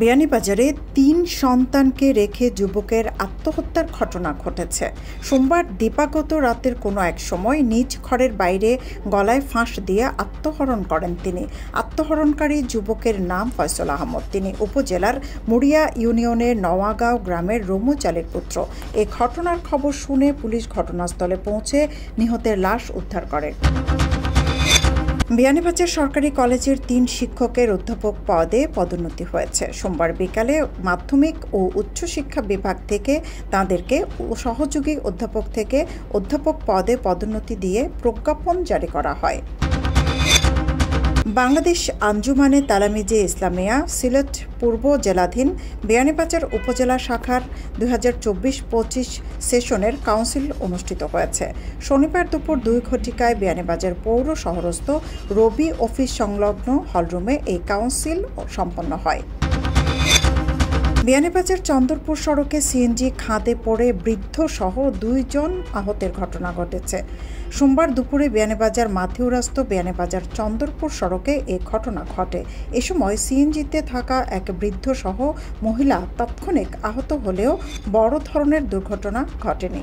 বিয়ানীবাজারে ৩ সন্তানকে রেখে যুবকের আত্মহত্যার ঘটনা ঘটেছে। সোমবার দিবাগত রাতের কোনো এক সময় নিজ ঘরের বাইরে গলায় ফাঁস দিয়ে আত্মহরণ করেন তিনি। আত্মহরণকারী যুবকের নাম ফয়সাল আহমদ। তিনি উপজেলার মুড়িয়া ইউনিয়নের নওয়াগাঁও গ্রামের রমুজ আলীর পুত্র। এ ঘটনার খবর শুনে পুলিশ ঘটনাস্থলে পৌঁছে নিহতের লাশ উদ্ধার করে। বিয়ানীবাজার সরকারি কলেজের ৩ শিক্ষকের অধ্যাপক পদে পদোন্নতি হয়েছে। সোমবার বিকালে মাধ্যমিক ও উচ্চশিক্ষা বিভাগ থেকে তাঁদেরকে সহযোগী অধ্যাপক থেকে অধ্যাপক পদে পদোন্নতি দিয়ে প্রজ্ঞাপন জারি করা হয়। বাংলাদেশ আঞ্জুমানে তালামিজে ইসলামিয়া সিলেট পূর্ব জেলাধীন বিয়ানীবাজার উপজেলা শাখার 2024-25 সেশনের কাউন্সিল অনুষ্ঠিত হয়েছে। শনিবার দুপুর 2 ঘটিকায় বিয়ানীবাজার পৌর শহরস্থ রবি অফিস সংলগ্ন হলরুমে এই কাউন্সিল সম্পন্ন হয়। বিয়ানীবাজার চন্দরপুর সড়কে সিএনজি খাদে পড়ে বৃদ্ধ সহ 2 জন আহতের ঘটনা ঘটেছে। সোমবার দুপুরে বিয়ানীবাজার মাথিউরাস্ত বিয়ানীবাজার চন্দরপুর সড়কে এ ঘটনা ঘটে। এ সময় সিএনজিতে থাকা এক বৃদ্ধ সহ মহিলা তাৎক্ষণিক আহত হলেও বড় ধরনের দুর্ঘটনা ঘটেনি।